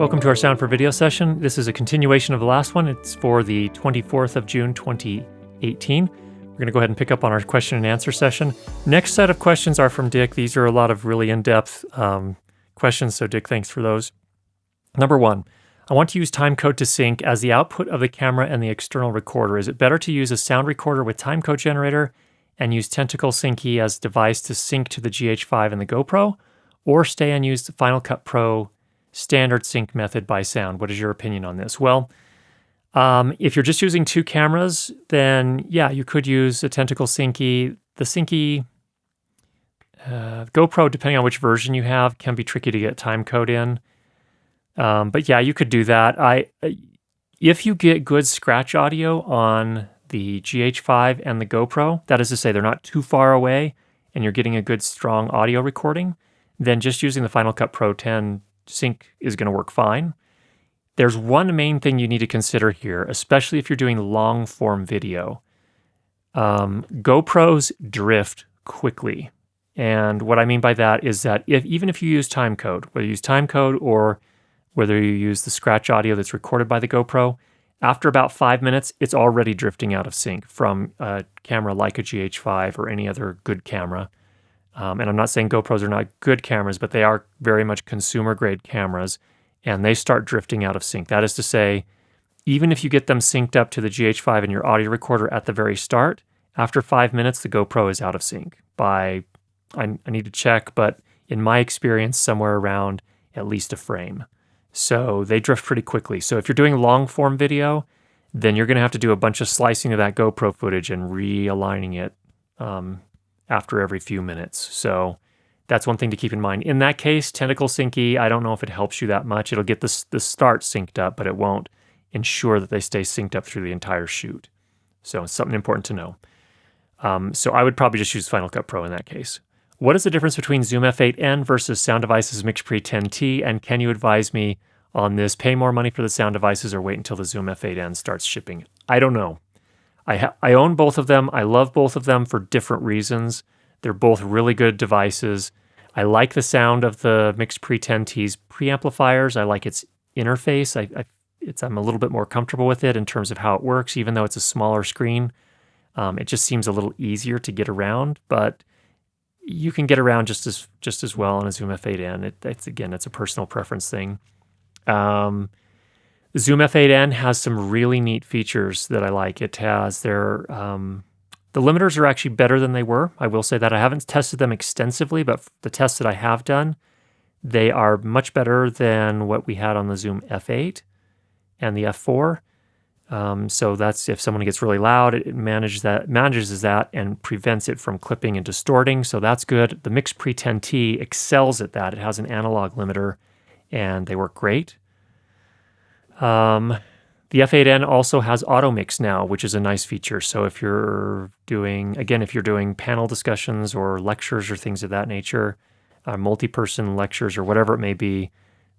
Welcome to our Sound for Video session. This is a continuation of the last one. It's for the 24th of June, 2018. We're going to go ahead and pick up on our question and answer session. Next set of questions are from Dick. These are a lot of really in-depth questions, so Dick, thanks for those. Number one, I want to use Timecode to sync as the output of the camera and the external recorder. Is it better to use a sound recorder with Timecode generator and use Tentacle Sync as device to sync to the GH5 and the GoPro, or stay and use the Final Cut Pro standard sync method by sound? What is your opinion on this? Well, if you're just using two cameras, then yeah, you could use a Tentacle Sync. The Sync GoPro, depending on which version you have, can be tricky to get timecode in. But yeah, you could do that. If you get good scratch audio on the GH5 and the GoPro, that is to say they're not too far away and you're getting a good strong audio recording, then just using the Final Cut Pro 10 sync is going to work fine. There's one main thing you need to consider here, especially if you're doing long form video. GoPros drift quickly. And what I mean by that is that even if you use timecode, whether you use timecode or whether you use the scratch audio that's recorded by the GoPro, after about 5 minutes, it's already drifting out of sync from a camera like a GH5 or any other good camera. And I'm not saying GoPros are not good cameras, but they are very much consumer-grade cameras, and they start drifting out of sync. That is to say, even if you get them synced up to the GH5 and your audio recorder at the very start, after 5 minutes, the GoPro is out of sync by, I need to check, but in my experience, somewhere around at least a frame. So they drift pretty quickly. So if you're doing long-form video, then you're going to have to do a bunch of slicing of that GoPro footage and realigning it after every few minutes. So that's one thing to keep in mind. In that case, Tentacle Sync, I don't know if it helps you that much. It'll get the start synced up, but it won't ensure that they stay synced up through the entire shoot. So it's something important to know. So I would probably just use Final Cut Pro in that case. What is the difference between Zoom F8N versus Sound Devices MixPre 10T, and can you advise me on this? Pay more money for the sound devices or wait until the Zoom F8N starts shipping? I don't know. I own both of them. I love both of them for different reasons. They're both really good devices. I like the sound of the MixPre 10T's preamplifiers. I like its interface. I'm a little bit more comfortable with it in terms of how it works, even though it's a smaller screen. It just seems a little easier to get around, but you can get around just as well on a Zoom F8N. It's a personal preference thing. The Zoom F8N has some really neat features that I like. It has the limiters are actually better than they were. I will say that. I haven't tested them extensively, but the tests that I have done, they are much better than what we had on the Zoom F8 and the F4. So that's if someone gets really loud, it manages that and prevents it from clipping and distorting. So that's good. The MixPre 10T excels at that. It has an analog limiter, and they work great. The F8N also has auto mix now, which is a nice feature. So if you're doing panel discussions or lectures or things of that nature, multi-person lectures or whatever it may be,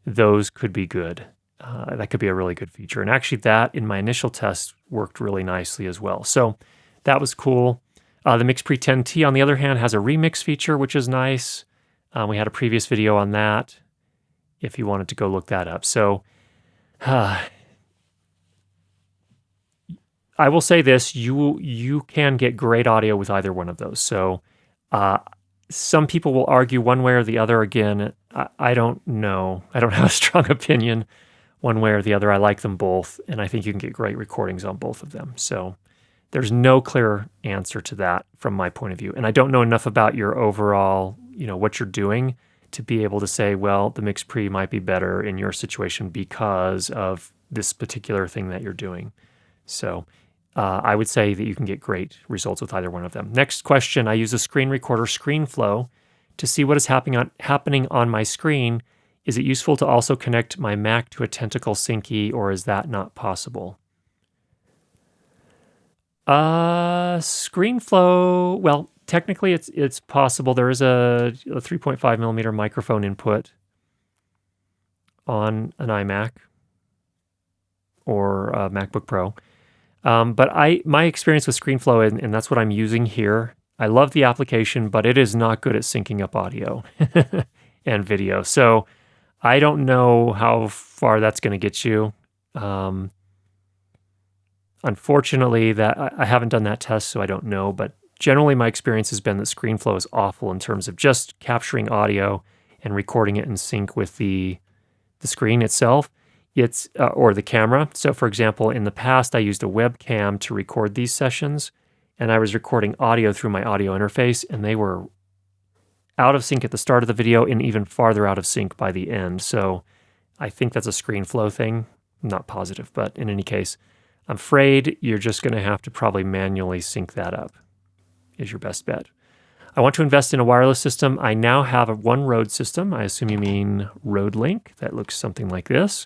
those could be good. That could be a really good feature. And actually that, in my initial test, worked really nicely as well. So that was cool. The MixPre 10T, on the other hand, has a remix feature, which is nice. We had a previous video on that if you wanted to go look that up. So I will say this, you can get great audio with either one of those. So some people will argue one way or the other. Again, I don't know. I don't have a strong opinion one way or the other. I like them both, and I think you can get great recordings on both of them. So there's no clear answer to that from my point of view. And I don't know enough about your overall, what you're doing to be able to say, well, the MixPre might be better in your situation because of this particular thing that you're doing. So I would say that you can get great results with either one of them. Next question, I use a screen recorder, Screenflow, to see what is happening on my screen. Is it useful to also connect my Mac to a Tentacle Sync, or is that not possible? Screenflow, well, technically it's possible. There is a 3.5 millimeter microphone input on an iMac or a MacBook Pro. But my experience with Screenflow, and that's what I'm using here, I love the application, but it is not good at syncing up audio and video. So I don't know how far that's going to get you. Unfortunately, that I haven't done that test, so I don't know. But generally, my experience has been that Screenflow is awful in terms of just capturing audio and recording it in sync with the screen itself. It's or the camera. So, for example, in the past, I used a webcam to record these sessions, and I was recording audio through my audio interface, and they were out of sync at the start of the video and even farther out of sync by the end. So, I think that's a Screenflow thing. I'm not positive, but in any case, I'm afraid you're just going to have to probably manually sync that up, is your best bet. I want to invest in a wireless system. I now have one Rode system. I assume you mean RODELink. That looks something like this.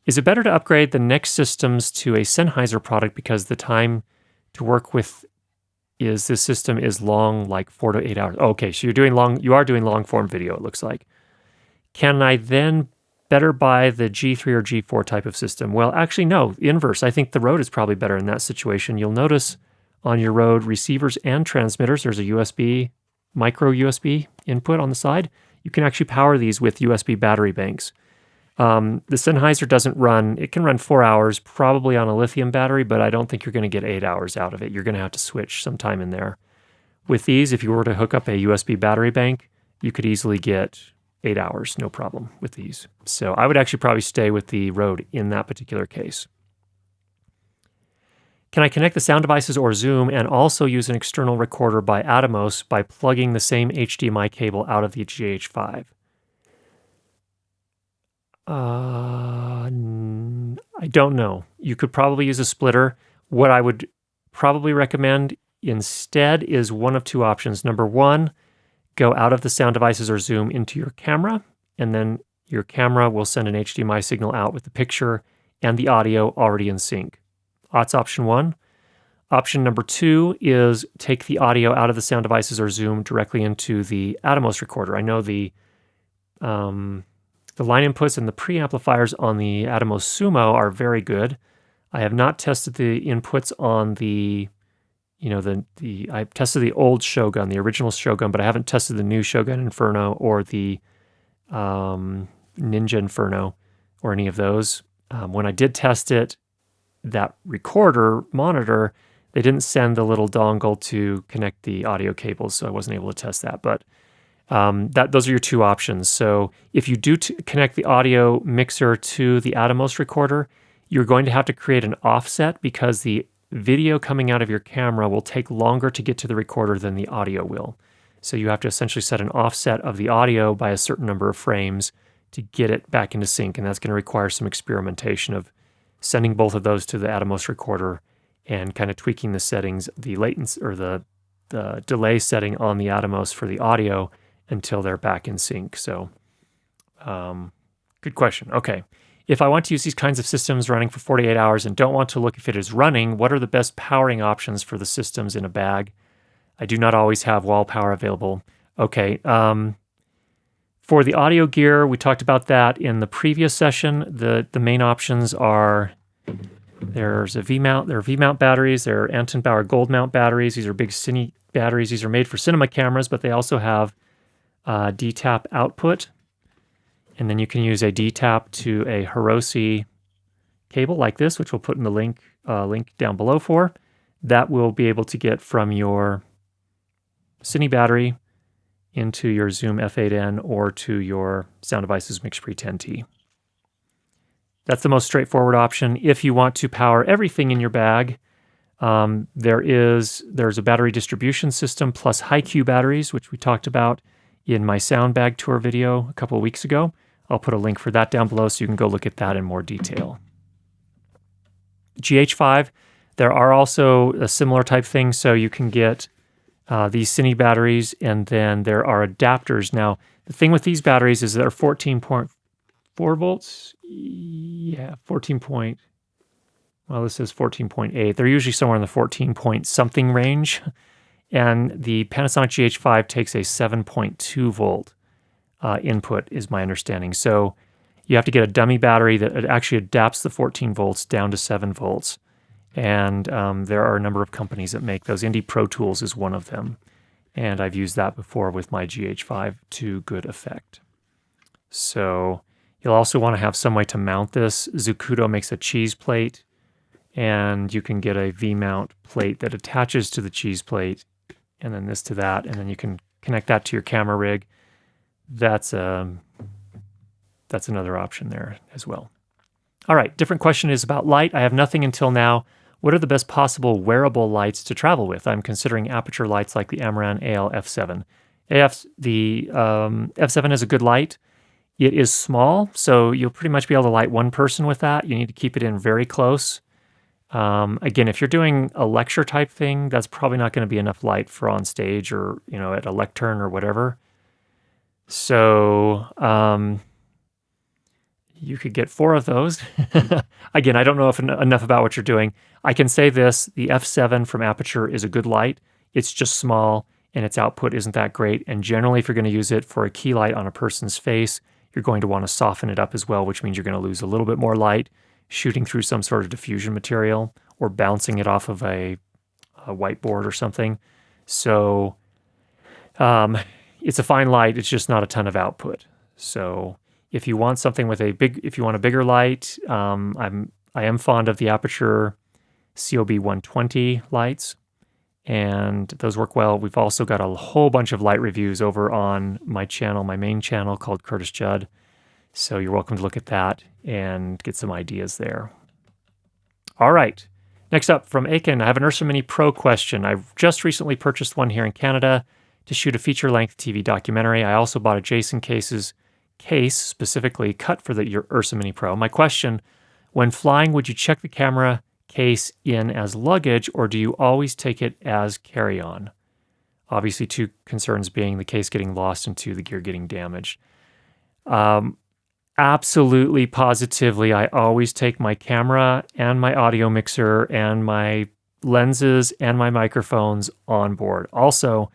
Is it better to upgrade the next systems to a Sennheiser product because the time to work with this system is long, like 4 to 8 hours? Okay, so you are doing long form video, it looks like. Can I then better buy the G3 or G4 type of system? Well, actually, no, inverse. I think the Rode is probably better in that situation. You'll notice on your Rode receivers and transmitters, there's a USB, micro USB input on the side. You can actually power these with USB battery banks. The Sennheiser doesn't run, it can run 4 hours, probably on a lithium battery, but I don't think you're going to get 8 hours out of it. You're going to have to switch sometime in there. With these, if you were to hook up a USB battery bank, you could easily get 8 hours, no problem with these. So I would actually probably stay with the Rode in that particular case. Can I connect the sound devices or Zoom and also use an external recorder by ATOMOS by plugging the same HDMI cable out of the GH5? I don't know. You could probably use a splitter. What I would probably recommend instead is one of two options. Number one, go out of the sound devices or Zoom into your camera, and then your camera will send an HDMI signal out with the picture and the audio already in sync. That's option one. Option number two is take the audio out of the sound devices or Zoom directly into the ATOMOS recorder. I know the line inputs and the preamplifiers on the ATOMOS Sumo are very good. I have not tested the inputs on I've tested the old Shogun, the original Shogun, but I haven't tested the new Shogun Inferno or the Ninja Inferno or any of those. When I did test it, that recorder monitor, they didn't send the little dongle to connect the audio cables, so I wasn't able to test that. But those are your two options. So if you do connect the audio mixer to the ATOMOS recorder, you're going to have to create an offset because the video coming out of your camera will take longer to get to the recorder than the audio will. So you have to essentially set an offset of the audio by a certain number of frames to get it back into sync, and that's going to require some experimentation of sending both of those to the ATOMOS recorder and kind of tweaking the settings, the latency or the delay setting on the ATOMOS for the audio until they're back in sync. So good question. Okay. If I want to use these kinds of systems running for 48 hours and don't want to look if it is running, what are the best powering options for the systems in a bag? I do not always have wall power available. Okay. For the audio gear, we talked about that in the previous session. The main options are there's a V-mount. There are V-mount batteries. There are Anton Bauer Gold Mount batteries. These are big cine batteries. These are made for cinema cameras, but they also have D-tap output. And then you can use a D-tap to a Hirose cable like this, which we'll put in the link down below for. That will be able to get from your Cine battery into your Zoom F8N or to your Sound Devices MixPre 10T. That's the most straightforward option. If you want to power everything in your bag, there's a battery distribution system plus HiQ batteries, which we talked about in my sound bag tour video a couple of weeks ago. I'll put a link for that down below so you can go look at that in more detail. GH5, there are also a similar type thing, so you can get these Cine batteries, and then there are adapters. Now, the thing with these batteries is they're 14.4 volts. Yeah, this says 14.8. They're usually somewhere in the 14 point something range. And the Panasonic GH5 takes a 7.2 volt input, is my understanding. So you have to get a dummy battery that actually adapts the 14 volts down to 7 volts. And there are a number of companies that make those. Indie Pro Tools is one of them. And I've used that before with my GH5 to good effect. So You'll also want to have some way to mount this. Zucudo makes a cheese plate, and you can get a V-mount plate that attaches to the cheese plate, and then this to that, and then you can connect that to your camera rig. That's another option there as well. All right, different question is about light. I have nothing until now. What are the best possible wearable lights to travel with? I'm considering Aputure lights like the Amaran AL F7. The F7 is a good light. It is small, so you'll pretty much be able to light one person with that. You need to keep it in very close. Again, if you're doing a lecture type thing, that's probably not going to be enough light for on stage or, at a lectern or whatever. So you could get 4 of those. Again, I don't know enough about what you're doing. I can say this, the F7 from Aputure is a good light. It's just small and its output isn't that great. And generally, if you're going to use it for a key light on a person's face, you're going to want to soften it up as well, which means you're going to lose a little bit more light shooting through some sort of diffusion material or bouncing it off of a whiteboard or something. So it's a fine light. It's just not a ton of output. So if you want something with if you want a bigger light, I am fond of the Aputure COB 120 lights, and those work well. We've also got a whole bunch of light reviews over on my channel, my main channel called Curtis Judd. So you're welcome to look at that and get some ideas there. All right. Next up from Aiken, I have an Ursa Mini Pro question. I've just recently purchased one here in Canada to shoot a feature-length TV documentary. I also bought a Jason case specifically cut for your Ursa Mini Pro. My question, when flying, would you check the camera case in as luggage, or do you always take it as carry-on? Obviously, 2 concerns being the case getting lost and 2, the gear getting damaged. Absolutely, positively, I always take my camera and my audio mixer and my lenses and my microphones on board. Also,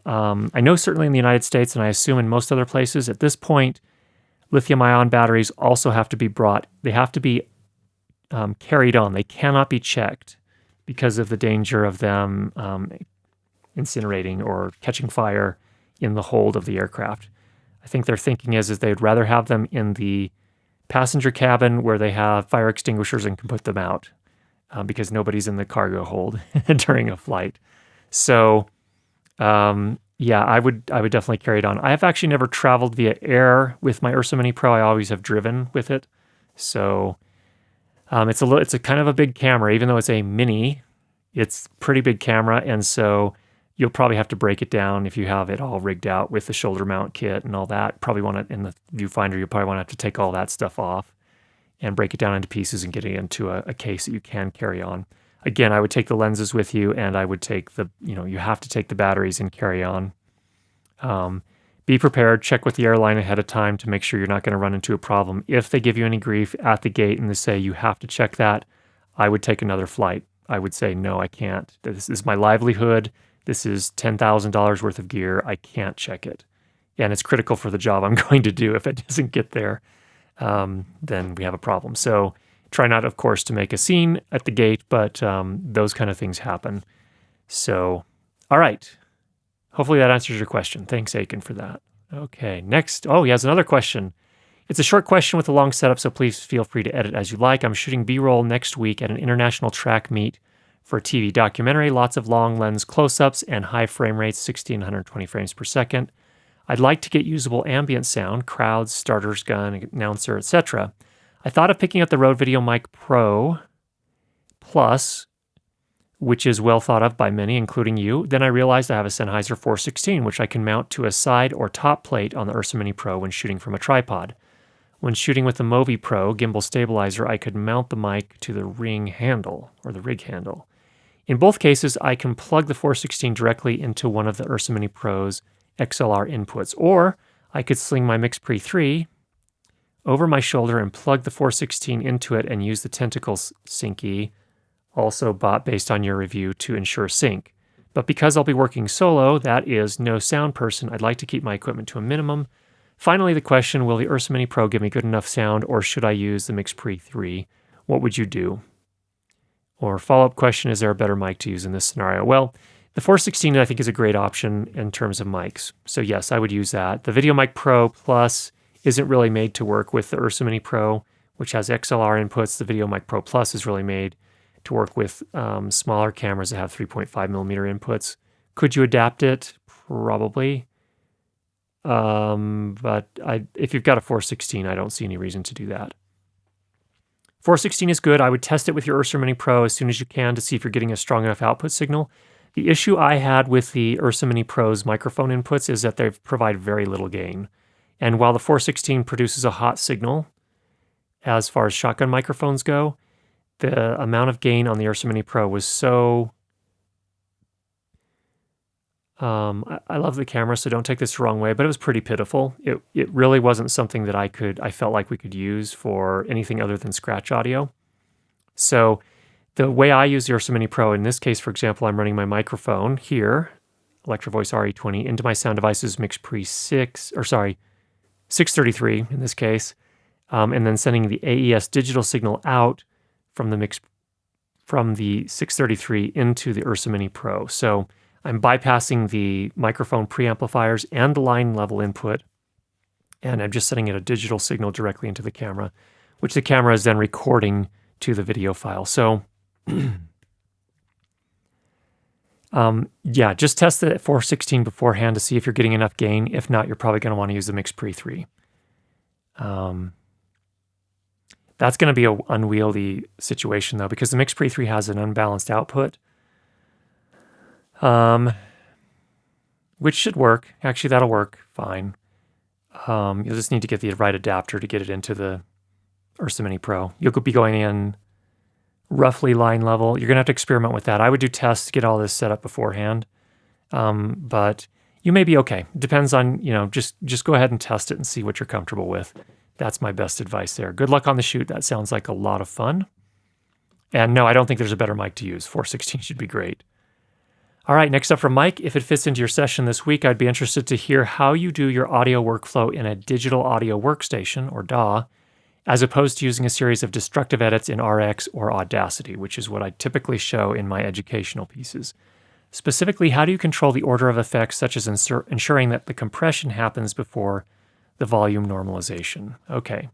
I know certainly in the United States, and I assume in most other places, at this point, lithium-ion batteries also have to be brought. They have to be carried on. They cannot be checked because of the danger of them incinerating or catching fire in the hold of the aircraft. I think their thinking is they'd rather have them in the passenger cabin where they have fire extinguishers and can put them out because nobody's in the cargo hold during a flight. So, yeah, I would definitely carry it on. I have actually never traveled via air with my Ursa Mini Pro. I always have driven with it. So it's a kind of a big camera, even though it's a mini. It's a pretty big camera, and so you'll probably have to break it down if you have it all rigged out with the shoulder mount kit and all that. Probably want it in the viewfinder. You'll probably want to have to take all that stuff off and break it down into pieces and get it into a case that you can carry on. Again, I would take the lenses with you, and I would take you have to take the batteries and carry on. Be prepared, check with the airline ahead of time to make sure you're not going to run into a problem. If they give you any grief at the gate and they say you have to check that, I would take another flight. I would say, no, I can't. This is my livelihood. This is $10,000 worth of gear. I can't check it. And it's critical for the job I'm going to do. If it doesn't get there, then we have a problem. So try not, of course, to make a scene at the gate, but those kind of things happen. So, all right. Hopefully that answers your question. Thanks, Aiken, for that. Okay, next. Oh, he has another question. It's a short question with a long setup, so please feel free to edit as you like. I'm shooting B-roll next week at an international track meet for a TV documentary. Lots of long lens close-ups and high frame rates, 60 and 120 frames per second. I'd like to get usable ambient sound, crowds, starters, gun, announcer, etc. I thought of picking up the Rode VideoMic Pro Plus, which is well thought of by many, including you. Then I realized I have a Sennheiser 416, which I can mount to a side or top plate on the Ursa Mini Pro when shooting from a tripod. When shooting with the Movi Pro gimbal stabilizer, I could mount the mic to the ring handle, or the rig handle. In both cases, I can plug the 416 directly into one of the Ursa Mini Pro's XLR inputs, or I could sling my MixPre 3 over my shoulder and plug the 416 into it and use the Tentacle Sync, also bought based on your review, to ensure sync. But because I'll be working solo, that is, no sound person, I'd like to keep my equipment to a minimum. Finally, the question, will the Ursa Mini Pro give me good enough sound, or should I use the MixPre 3? What would you do? Or follow-up question, is there a better mic to use in this scenario? Well, the 416 I think is a great option in terms of mics. So yes, I would use that. The VideoMic Pro Plus isn't really made to work with the Ursa Mini Pro, which has XLR inputs. The VideoMic Pro Plus is really made to work with smaller cameras that have 3.5 millimeter inputs. Could you adapt it? Probably. But if you've got a 416, I don't see any reason to do that. 416 is good. I would test it with your Ursa Mini Pro as soon as you can to see if you're getting a strong enough output signal. The issue I had with the Ursa Mini Pro's microphone inputs is that they provide very little gain. And while the 416 produces a hot signal, as far as shotgun microphones go, the amount of gain on the Ursa Mini Pro was so... I love the camera, so don't take this the wrong way, but it was pretty pitiful. It really wasn't something that I felt like we could use for anything other than scratch audio. So the way I use the Ursa Mini Pro, in this case, for example, I'm running my microphone here, Electro Voice RE20, into my Sound Devices Mix Pre 633 in this case, and then sending the AES digital signal out from the 633 into the Ursa Mini Pro. So I'm bypassing the microphone preamplifiers and the line level input, and I'm just sending it a digital signal directly into the camera, which the camera is then recording to the video file. So, yeah, just test the 416 beforehand to see if you're getting enough gain. If not, you're probably going to want to use the Mix Pre 3. That's going to be an unwieldy situation, though, because the Mix Pre 3 has an unbalanced output. Which should work. Actually, that'll work fine. You'll just need to get the right adapter to get it into the Ursa Mini Pro. You'll be going in roughly line level. You're going to have to experiment with that. I would do tests to get all this set up beforehand. But you may be okay. Depends on, just go ahead and test it and see what you're comfortable with. That's my best advice there. Good luck on the shoot. That sounds like a lot of fun. And no, I don't think there's a better mic to use. 416 should be great. All right, next up from Mike, if it fits into your session this week, I'd be interested to hear how you do your audio workflow in a digital audio workstation, or DAW, as opposed to using a series of destructive edits in RX or Audacity, which is what I typically show in my educational pieces. Specifically, how do you control the order of effects, such as ensuring that the compression happens before the volume normalization? Okay.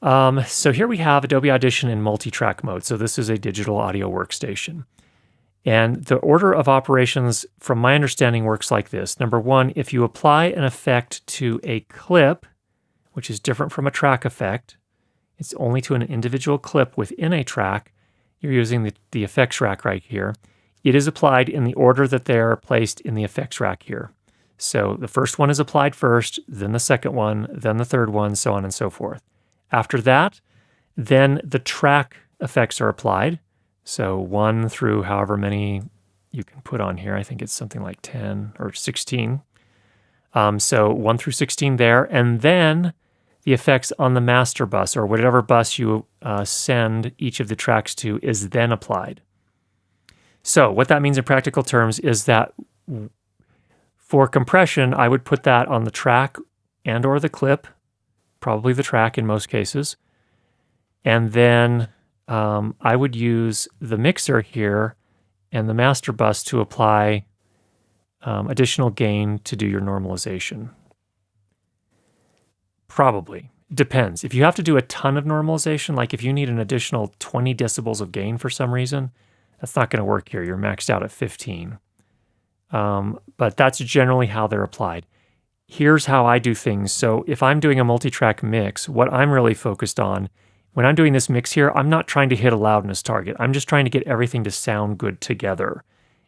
So here we have Adobe Audition in multi-track mode. So this is a digital audio workstation. And the order of operations, from my understanding, works like this. Number one, if you apply an effect to a clip, which is different from a track effect, it's only to an individual clip within a track, you're using the effects rack right here. It is applied in the order that they're placed in the effects rack here. So the first one is applied first, then the second one, then the third one, so on and so forth. After that, then the track effects are applied. So 1 through however many you can put on here. I think it's something like 10 or 16. So 1 through 16 there. And then the effects on the master bus, or whatever bus you send each of the tracks to, is then applied. So what that means in practical terms is that for compression, I would put that on the track and or the clip, probably the track in most cases. And then I would use the mixer here and the master bus to apply additional gain to do your normalization. Probably. Depends. If you have to do a ton of normalization, like if you need an additional 20 decibels of gain for some reason, that's not going to work here. You're maxed out at 15. But that's generally how they're applied. Here's how I do things. So if I'm doing a multi-track mix, what I'm really focused on, when I'm doing this mix here, I'm not trying to hit a loudness target. I'm just trying to get everything to sound good together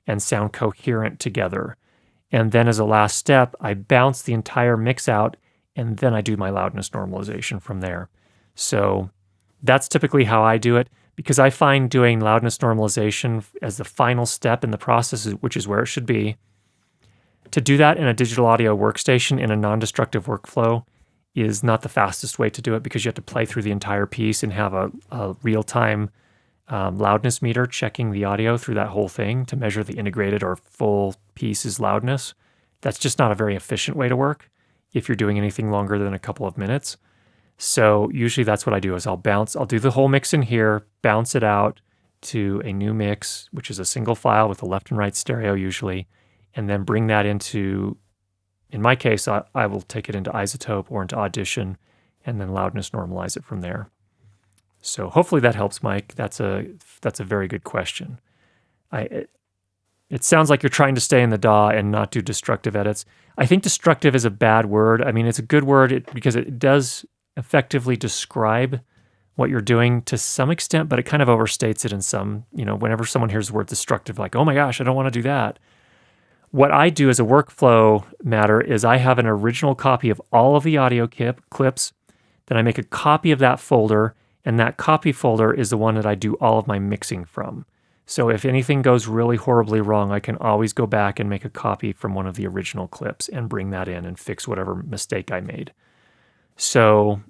and sound coherent together. And then as a last step, I bounce the entire mix out, and then I do my loudness normalization from there. So that's typically how I do it, because I find doing loudness normalization as the final step in the process, which is where it should be, to do that in a digital audio workstation in a non-destructive workflow is not the fastest way to do it, because you have to play through the entire piece and have a real-time loudness meter checking the audio through that whole thing to measure the integrated or full piece's loudness. That's just not a very efficient way to work if you're doing anything longer than a couple of minutes. So usually that's what I do is I'll do the whole mix in here, bounce it out to a new mix, which is a single file with a left and right stereo usually, and then bring that into in my case, I will take it into iZotope or into Audition and then loudness normalize it from there. So hopefully that helps, Mike. That's a very good question. It sounds like you're trying to stay in the DAW and not do destructive edits. I think destructive is a bad word. I mean, it's a good word because it does effectively describe what you're doing to some extent, but it kind of overstates it in some, whenever someone hears the word destructive, like, oh my gosh, I don't want to do that. What I do as a workflow matter is I have an original copy of all of the audio clips, then I make a copy of that folder, and that copy folder is the one that I do all of my mixing from. So if anything goes really horribly wrong, I can always go back and make a copy from one of the original clips and bring that in and fix whatever mistake I made. So,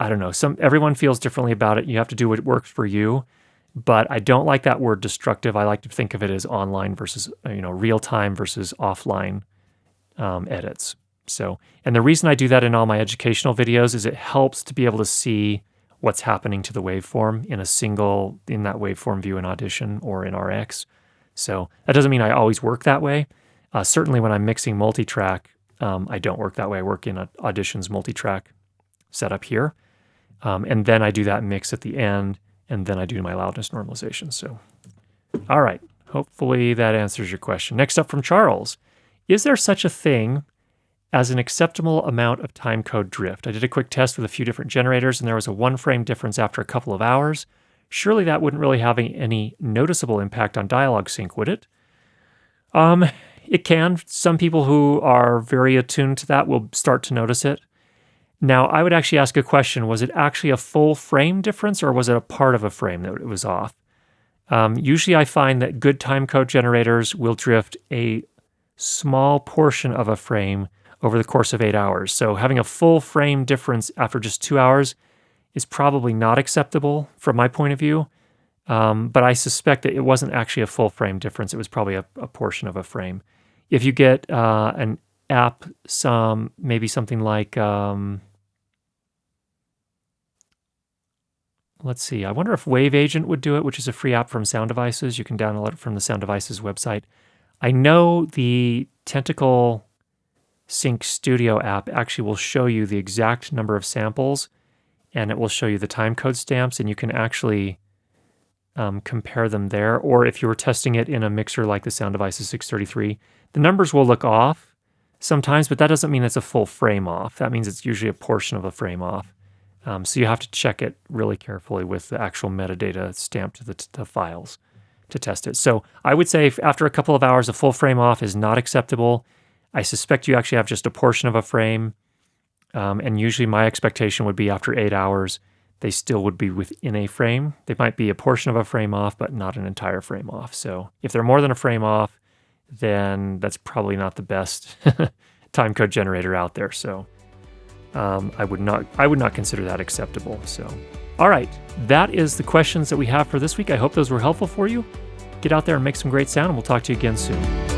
I don't know. Everyone feels differently about it. You have to do what works for you, but I don't like that word destructive. I like to think of it as online versus, real time versus offline edits. So, and the reason I do that in all my educational videos is it helps to be able to see what's happening to the waveform in that waveform view in Audition or in RX. So that doesn't mean I always work that way. Certainly when I'm mixing multi-track, I don't work that way. I work in Audition's multi-track setup here. And then I do that mix at the end, and then I do my loudness normalization. So, all right. Hopefully that answers your question. Next up from Charles. Is there such a thing as an acceptable amount of timecode drift? I did a quick test with a few different generators, and there was a 1 frame difference after a couple of hours. Surely that wouldn't really have any noticeable impact on dialogue sync, would it? It can. Some people who are very attuned to that will start to notice it. Now, I would actually ask a question. Was it actually a full frame difference, or was it a part of a frame that it was off? Usually I find that good timecode generators will drift a small portion of a frame over the course of 8 hours. So having a full frame difference after just 2 hours is probably not acceptable from my point of view. But I suspect that it wasn't actually a full frame difference. It was probably a portion of a frame. If you get an app, maybe something like, let's see, I wonder if Wave Agent would do it, which is a free app from Sound Devices. You can download it from the Sound Devices website. I know the Tentacle Sync Studio app actually will show you the exact number of samples, and it will show you the timecode stamps, and you can actually compare them there. Or if you were testing it in a mixer like the Sound Devices 633, the numbers will look off sometimes, but that doesn't mean it's a full frame off. That means it's usually a portion of a frame off. So you have to check it really carefully with the actual metadata stamped to the files to test it. So I would say after a couple of hours, a full frame off is not acceptable. I suspect you actually have just a portion of a frame, and usually my expectation would be after 8 hours, they still would be within a frame. They might be a portion of a frame off, but not an entire frame off. So if they're more than a frame off, then that's probably not the best timecode generator out there. So I would not consider that acceptable. So, all right, that is the questions that we have for this week. I hope those were helpful for you. Get out there and make some great sound, and we'll talk to you again soon.